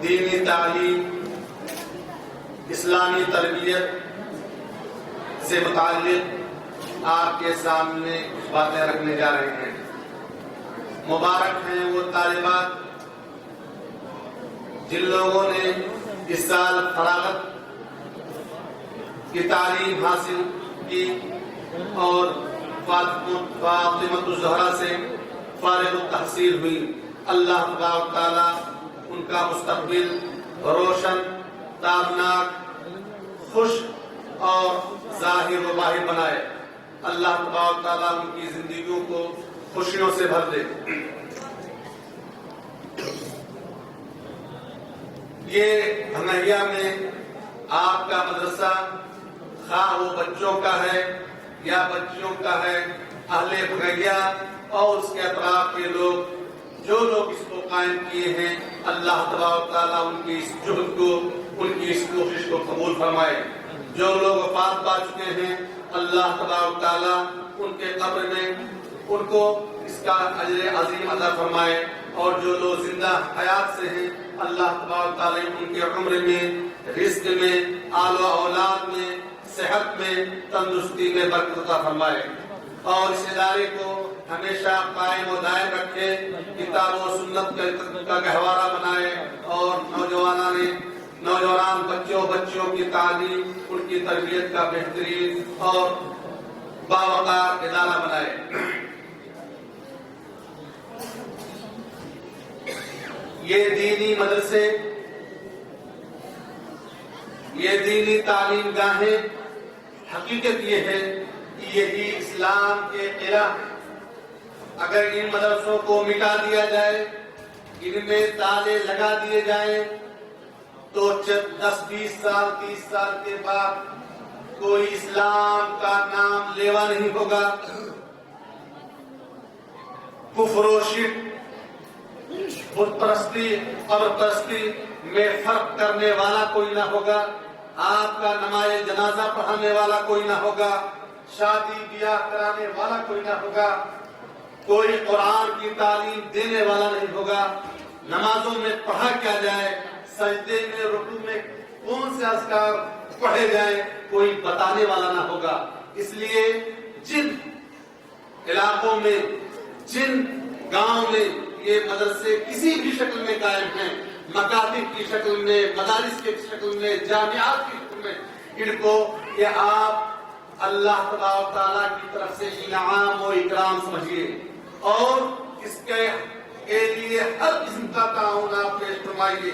دینی تعلیم، اسلامی تربیت سے متعلق آپ کے سامنے کچھ باتیں رکھنے جا رہے ہیں۔ مبارک ہیں وہ طالبات جن لوگوں نے اس سال فراغت کی تعلیم حاصل کی اور فاطمۃ الزہرا سے فارغ التحصیل ہوئی۔ اللہ تبارک تعالیٰ ان کا مستقبل روشن، تابناک، خوش اور ظاہر و باہر بنائے۔ اللہ تبارک تعالیٰ ان کی زندگیوں کو خوشیوں سے بھر دے۔ یہ بھنگیا میں آپ کا مدرسہ خواہ وہ بچوں کا ہے یا بچیوں کا ہے، اہل بھنگیا اور اس کے اطراف کے لوگ جو لوگ اس کو قائم کیے ہیں، اللہ تبارک تعالیٰ ان کی اس جہد کو، ان کی اس کوشش کو قبول فرمائے۔ جو لوگ وفات پا چکے ہیں، اللہ تبارک تعالیٰ ان کے قبر میں ان کو اس کا اجر عظیم عطا فرمائے، اور جو لوگ زندہ حیات سے ہیں، اللہ تبارک تعالیٰ ان کے عمر میں، رزق میں، آل و اولاد میں، صحت میں، تندرستی میں برکت عطا فرمائے، اور اس ادارے کو ہمیشہ قائم و دائم رکھے، کتاب و سنت کا گہوارہ بنائے، اور نوجوان بچوں بچیوں کی تعلیم، ان کی تربیت کا بہترین اور باوقار ادارہ بنائے۔ یہ دینی مدرسے، یہ دینی تعلیم گاہیں، حقیقت یہ ہے کہ یہی اسلام کے قلعہ ہیں۔ اگر ان مدرسوں کو مٹا دیا جائے، ان میں تالے لگا دیے جائیں، تو 10-20 سال 30 سال کے بعد کوئی اسلام کا نام لیوا نہیں ہوگا، کفر و شرک، بت پرستی، قبر پرستی میں فرق کرنے والا کوئی نہ ہوگا، آپ کا نماز جنازہ پڑھانے والا کوئی نہ ہوگا، شادی بیاہ کرانے والا کوئی نہ ہوگا، کوئی قرآن کی تعلیم دینے والا نہیں ہوگا، نمازوں میں پڑھا کیا جائے، سجدے میں، رکوع میں کون سے اذکار پڑھے جائیں، کوئی بتانے والا نہ ہوگا۔ اس لیے جن علاقوں میں، جن گاؤں میں یہ مدرسے کسی بھی شکل میں قائم ہیں، مکاتب کی شکل میں، مدارس کی شکل میں، جامعات کی شکل میں، ان کو یہ آپ اللہ تبارک تعالیٰ کی طرف سے انعام و اکرام سمجھیے، اور اس کے لیے ہر قسم کا تعاون آپ پیش فرمائیے۔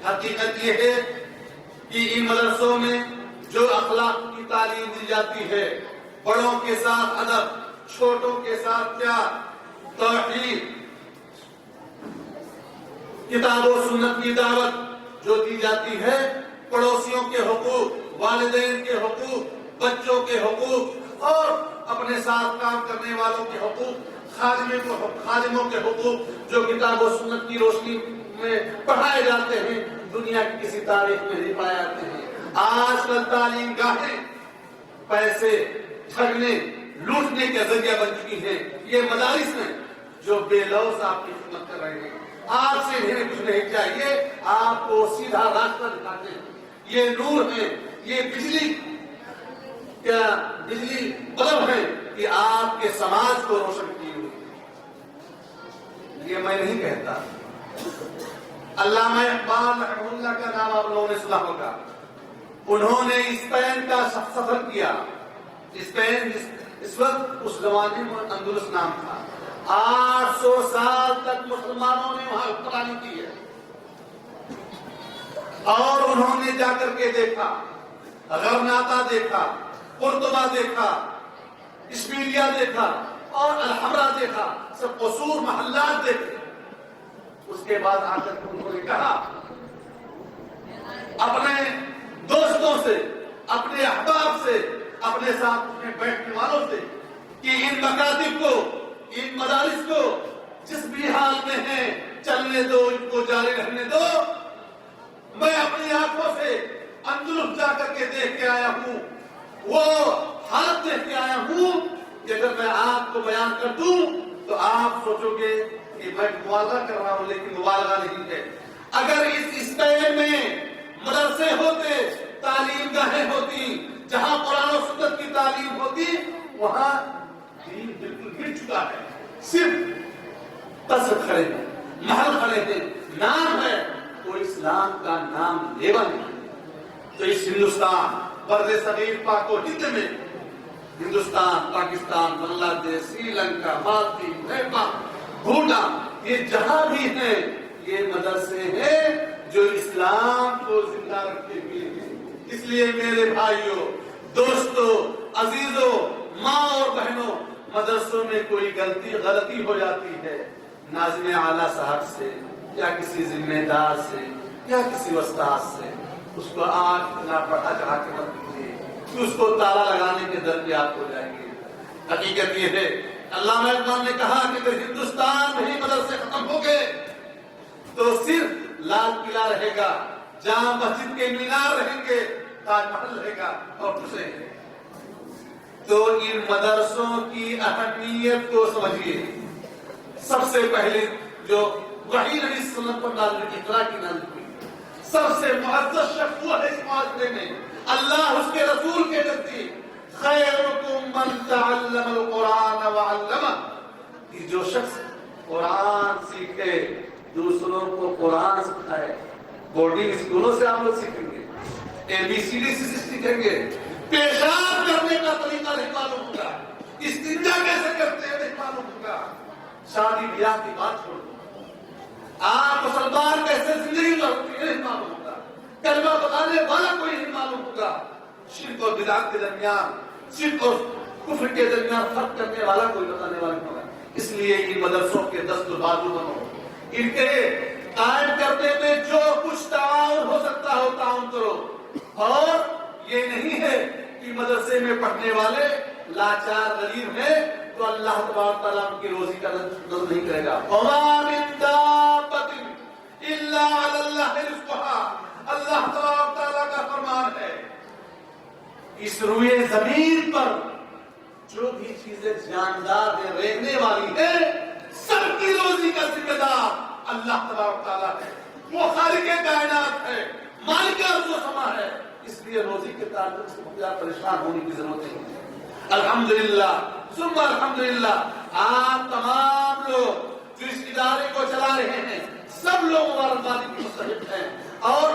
حقیقت یہ ہے کہ ان مدرسوں میں جو اخلاق کی تعلیم دی جاتی ہے، بڑوں کے ساتھ ادب، چھوٹوں کے ساتھ پیار، توحید، کتاب و سنت کی دعوت جو دی جاتی ہے، پڑوسیوں کے حقوق، والدین کے حقوق، بچوں کے حقوق، اور اپنے ساتھ کام کرنے والوں کے حقوق، خادموں کے حقوق، جو کتاب و سنت کی روشنی میں پڑھائے جاتے ہیں، دنیا کی کسی تاریخ میں نہیں پائے جاتے ہیں۔ آج کل تعلیم گاہیں پیسے، ٹھگنے، لوٹنے کے ذریعہ بن چکی ہیں۔ یہ مدارس ہیں جو بے لوث آپ کی خدمت کر رہے ہیں، آپ سے انہیں کچھ نہیں چاہیے، آپ کو سیدھا راستہ دکھاتے ہیں۔ یہ نور ہے، یہ بجلی بلب ہے کہ آپ کے سماج کو روشن کیے ہوئے۔ یہ میں نہیں کہتا، علامہ اقبال رحمہ اللہ کا نام آپ لوگوں نے سنا ہوگا۔ انہوں نے اسپین کا سفر کیا۔ اسپین اس وقت اس زمانے میں اندلس نام تھا۔ 800 سال تک مسلمانوں نے وہاں حکمرانی کی ہے، اور انہوں نے جا کر کے دیکھا، غرناطہ دیکھا، قرطبہ دیکھا، اشبیلیہ دیکھا، اور الحمرا دیکھا، سب قصور محلات دیکھے۔ اس کے بعد آ کر انہوں نے کہا اپنے دوستوں سے، اپنے احباب سے، اپنے ساتھ اپنے بیٹھنے والوں سے کہ ان مکاتب کو، ان مدارس کو جس بھی حال میں ہیں چلنے دو، ان کو جاری رہنے دو۔ میں اپنی آنکھوں سے اندلس جا کر کے دیکھ کے آیا ہوں، وہ حالت دیکھ کے آیا ہوں کہ اگر میں آپ کو بیان کر دوں تو آپ سوچو گے کہ میں مبالغہ کر رہا ہوں، لیکن مبالغہ نہیں ہے۔ اگر اس اسپین مدرسے ہوتے، تعلیم گاہیں ہوتی، جہاں قرآن و سنت کی تعلیم ہوتی، وہاں دین بالکل گر چکا ہے. صرف قصر کھڑے ہیں، محل کھڑے ہیں، نام ہے، کوئی اسلام کا نام لیوا نہیں. تو اس ہندوستان بر صغیر پاک و ہند میں، ہندوستان، پاکستان، بنگلہ دیش، سری لنکا، مالدیپ، نیپال، بھوٹان، یہ جہاں بھی ہیں یہ مدرسے ہیں جو اسلام کو زندہ رکھتے ہوئے ہیں. اس لیے میرے بھائیوں، دوستوں، عزیزوں، ماں اور بہنوں، مدرسوں میں کوئی غلطی ہو جاتی ہے، ناظم اعلیٰ صاحب سے یا کسی ذمہ دار سے یا کسی استاد سے اس کو آنکھ نہ بڑھا چڑھا کے مت دیجیے کہ اس کو تالا لگانے کے در پہ آپ ہو جائیں گے. حقیقت یہ ہے، علامہ اقبال نے کہا کہ اگر ہندوستان میں ہی مدرسے ختم ہو گئے تو صرف لال قلعہ رہے گا، جامع مسجد کے مینار رہیں گے، تاج محل رہے گا اور خوش رہیں گے. تو ان مدرسوں کی اہمیت کو سمجھیے. سب سے پہلے جو وحی نبی صلی اللہ علیہ وسلم پر نازل کی، اقرا کی نازل ہوئی، سب سے معزز شخص وہ ہے اس معاشرے میں، اللہ اس کے رسول کے نزدیک خیرکم من تعلم القرآن وعلمہ، کہ جو شخص قرآن سیکھے، دوسروں کو قرآن سکھائے. بورڈنگ اسکولوں سے آپ لوگ سیکھیں گے، ABCD سے سیکھیں گے، پیشاب کرنے کا طریقہ نہیں معلوم ہوگا، استنجا کیسے کرتے ہیں نہیں معلوم ہوگا، شادی بیاہ کی بات چھوڑ دو، آپ مسلمان کیسے زندگی گزارتے ہیں نہیں معلوم ہوگا، کلمہ بتانے والا کوئی نہیں معلوم ہوگا، شرک اور بدعت کے درمیان، شرک اور کفر کے درمیان فرق کرنے والا کوئی بتانے والا نہیں ہوگا. اس لیے ان مدرسوں کے دست بازو بنو، ان کے قائم کرنے میں جو کچھ تعاون ہو سکتا ہو تعاون کرو. اور یہ نہیں ہے کہ مدرسے میں پڑھنے والے لاچار غریب ہیں تو اللہ تبارک تعالیٰ ان کی روزی کا نظر نہیں کرے گا. وَمَا مِن دَابَّةٍ إِلَّا عَلَى اللَّهِ رِزْقُهَا، اللہ تبارک تعالیٰ کا فرمان ہے اس روئے زمین پر جو بھی چیزیں جاندار ہیں، رہنے والی ہے، سب کی روزی کا ذمہ دار اللہ تبارک تعالیٰ ہے. وہ خالق کائنات ہے، مالک ارض و سما ہے. اس لیے روزی کے تعلق سے مقدار پریشان ہونے کی ضرورت نہیں ہے. الحمدللہ ثم الحمدللہ، آپ تمام لوگ جو اس ادارے کو چلا رہے ہیں، سب لوگ مبارکباد کی مستحق ہیں. اور